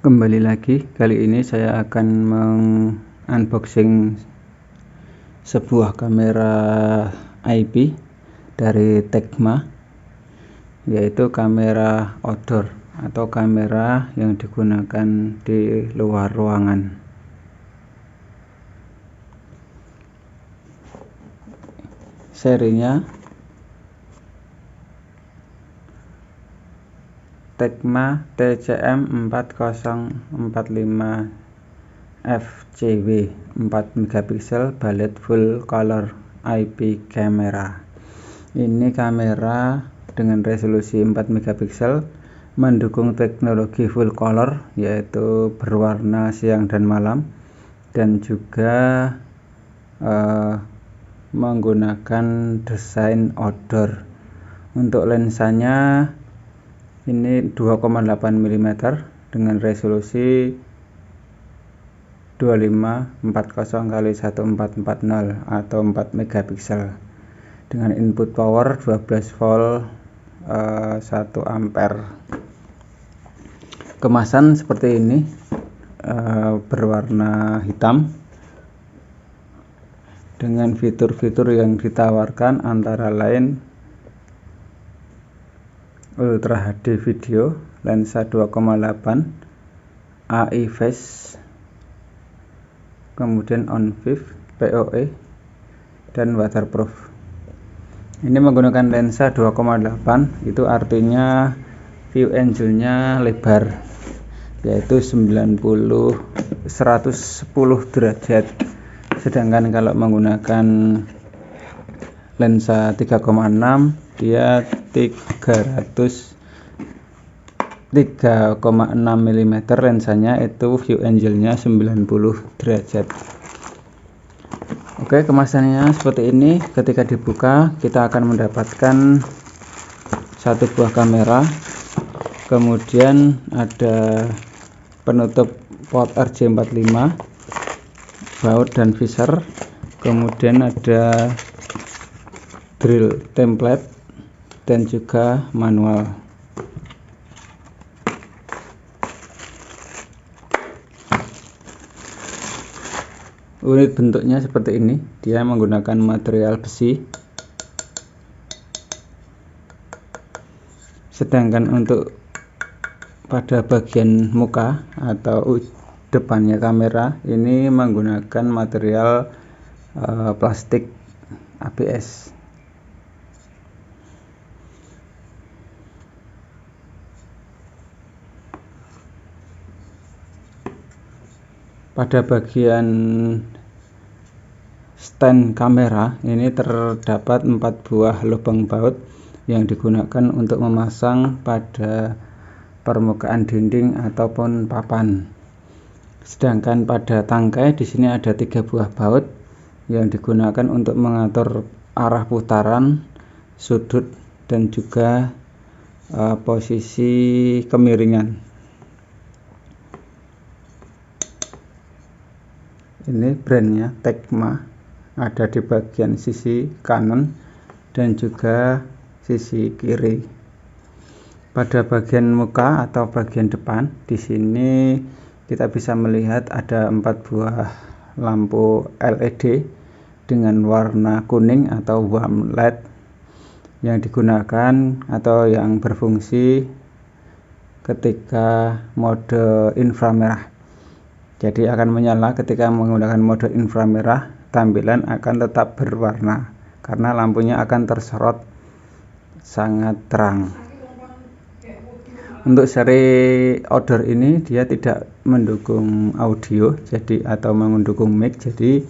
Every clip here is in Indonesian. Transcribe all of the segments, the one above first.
Kembali lagi, kali ini saya akan unboxing sebuah kamera IP dari Tecma, yaitu kamera outdoor atau kamera yang digunakan di luar ruangan. Serinya Tecma TCM 4045 FCW 4 megapiksel bullet full color IP camera. Ini kamera dengan resolusi 4 megapiksel, mendukung teknologi full color yaitu berwarna siang dan malam, dan juga menggunakan desain outdoor. Untuk lensanya ini 2,8 mm dengan resolusi 2540x1440 atau 4 megapiksel dengan input power 12 volt 1 ampere. Kemasan seperti ini, berwarna hitam dengan fitur-fitur yang ditawarkan antara lain Ultra HD video, lensa 2,8, AI Face, kemudian on vive, PoE, dan waterproof. Ini menggunakan lensa 2,8, itu artinya view angle-nya lebar, yaitu 110 derajat. Sedangkan kalau menggunakan lensa 3,6, dia 3,6 mm lensanya, itu view angle-nya 90 derajat. Oke, kemasannya seperti ini. Ketika dibuka, kita akan mendapatkan satu buah kamera, kemudian ada penutup port RJ45, baut dan visor, kemudian ada drill template dan juga manual. Unit bentuknya seperti ini, dia menggunakan material besi. Sedangkan untuk pada bagian muka atau depannya kamera ini menggunakan material plastik ABS. Pada bagian stand kamera ini terdapat 4 buah lubang baut yang digunakan untuk memasang pada permukaan dinding ataupun papan. Sedangkan pada tangkai di sini ada 3 buah baut yang digunakan untuk mengatur arah putaran, sudut, dan juga posisi kemiringan. Ini brandnya Tecma, ada di bagian sisi kanan dan juga sisi kiri. Pada bagian muka atau bagian depan di sini kita bisa melihat ada 4 buah lampu LED dengan warna kuning atau warm light yang digunakan atau yang berfungsi ketika mode inframerah. Jadi akan menyala ketika menggunakan mode inframerah, tampilan akan tetap berwarna karena lampunya akan tersorot sangat terang. Untuk seri outdoor ini dia tidak mendukung audio atau mendukung mic, jadi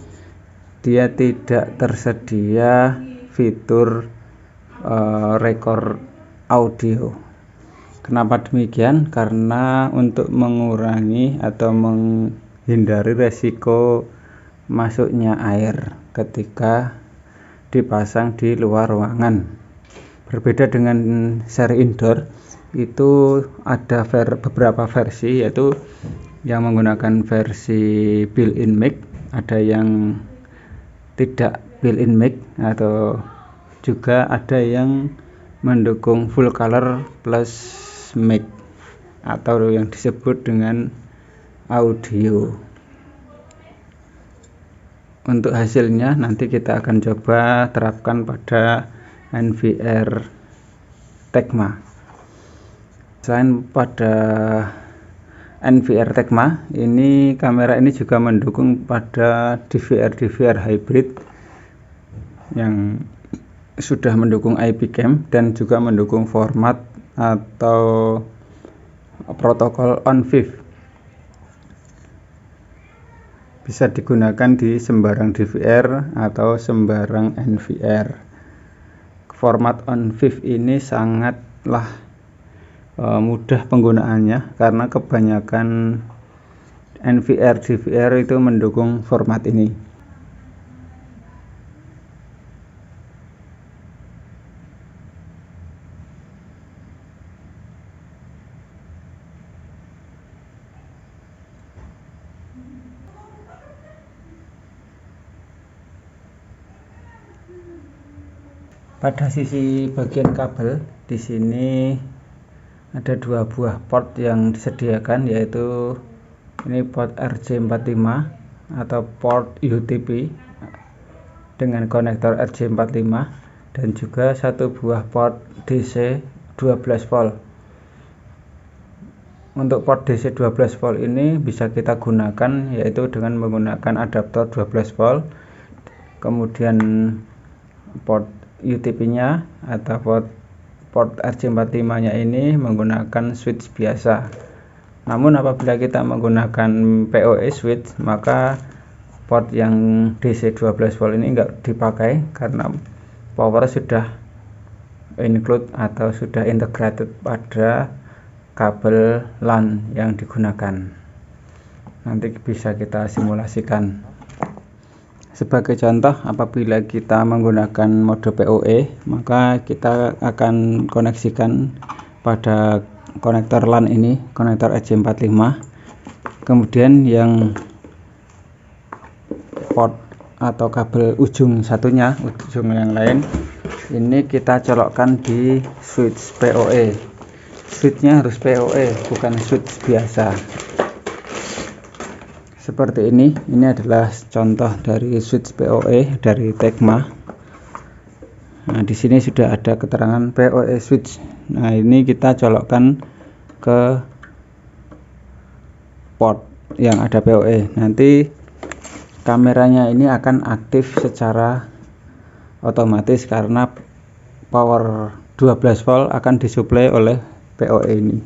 dia tidak tersedia fitur record audio. Kenapa demikian? Karena untuk mengurangi atau menghindari resiko masuknya air ketika dipasang di luar ruangan. Berbeda dengan seri indoor, itu ada beberapa versi, yaitu yang menggunakan versi built-in mic, ada yang tidak built-in mic, atau juga ada yang mendukung full color plus mic atau yang disebut dengan audio. Untuk hasilnya nanti kita akan coba terapkan pada NVR Tecma. Selain pada NVR Tecma, ini kamera ini juga mendukung pada DVR hybrid yang sudah mendukung IP cam dan juga mendukung format atau protokol on-fif. Bisa digunakan di sembarang DVR atau sembarang NVR. Format on-fif ini sangatlah mudah penggunaannya karena kebanyakan NVR DVR itu mendukung format ini. Pada sisi bagian kabel di sini ada dua buah port yang disediakan, yaitu ini port RJ45 atau port UTP dengan konektor RJ45 dan juga satu buah port DC 12 volt. Untuk port DC 12 volt ini bisa kita gunakan yaitu dengan menggunakan adaptor 12 volt, kemudian port UTP-nya atau port RJ45-nya ini menggunakan switch biasa. Namun apabila kita menggunakan PoE switch, maka port yang DC 12 volt ini enggak dipakai karena power sudah include atau sudah integrated pada kabel LAN yang digunakan. Nanti bisa kita simulasikan. Sebagai contoh, apabila kita menggunakan mode PoE, maka kita akan koneksikan pada konektor LAN ini, konektor RJ45. Kemudian yang port atau kabel ujung satunya, ujung yang lain, ini kita colokkan di switch PoE. Switchnya harus PoE, bukan switch biasa. Seperti ini adalah contoh dari switch PoE dari Tecma. Nah, di sini sudah ada keterangan PoE switch. Nah, ini kita colokkan ke port yang ada PoE. Nanti kameranya ini akan aktif secara otomatis karena power 12 volt akan disuplai oleh PoE ini.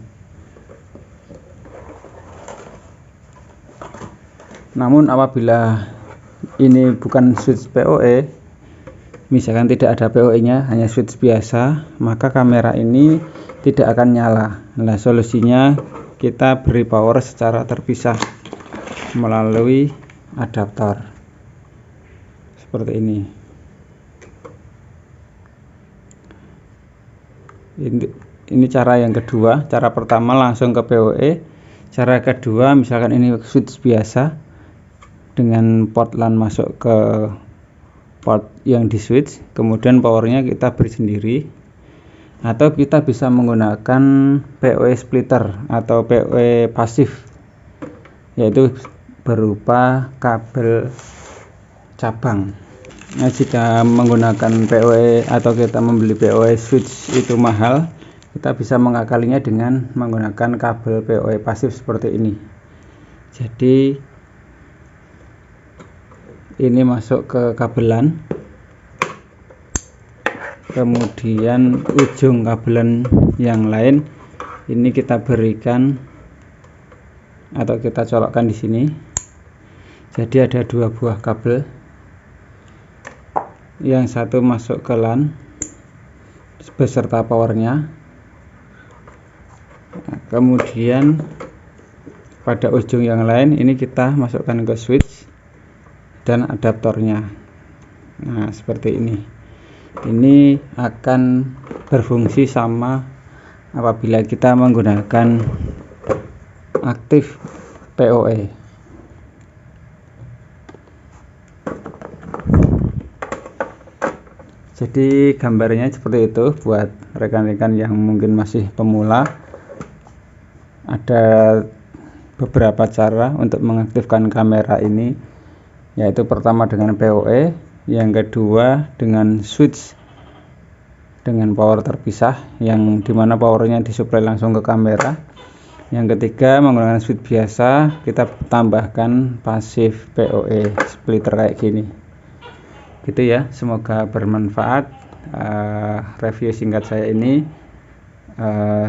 Namun apabila ini bukan switch PoE, misalkan tidak ada PoE-nya, hanya switch biasa, maka kamera ini tidak akan nyala. Nah, solusinya kita beri power secara terpisah melalui adaptor. Seperti ini. Ini cara yang kedua. Cara pertama langsung ke PoE. Cara kedua, misalkan ini switch biasa, dengan port LAN masuk ke port yang di switch, kemudian powernya kita beri sendiri, atau kita bisa menggunakan PoE splitter atau PoE pasif, yaitu berupa kabel cabang. Nah, jika menggunakan PoE atau kita membeli PoE switch itu mahal, kita bisa mengakalinya dengan menggunakan kabel PoE pasif seperti ini. Jadi ini masuk ke kabelan, kemudian ujung kabelan yang lain ini kita berikan atau kita colokkan di sini. Jadi ada dua buah kabel, yang satu masuk ke LAN beserta powernya, nah, kemudian pada ujung yang lain ini kita masukkan ke switch dan adaptornya. Nah, seperti ini. Ini akan berfungsi sama apabila kita menggunakan aktif PoE. Jadi gambarnya seperti itu buat rekan-rekan yang mungkin masih pemula. Ada beberapa cara untuk mengaktifkan kamera ini, yaitu pertama dengan PoE, yang kedua dengan switch dengan power terpisah yang dimana powernya disuplai langsung ke kamera, yang ketiga menggunakan switch biasa, kita tambahkan pasif PoE splitter kayak gini gitu ya. Semoga bermanfaat review singkat saya ini.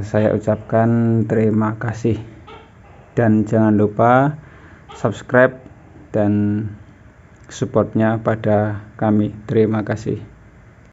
Saya ucapkan terima kasih dan jangan lupa subscribe dan supportnya pada kami. Terima kasih.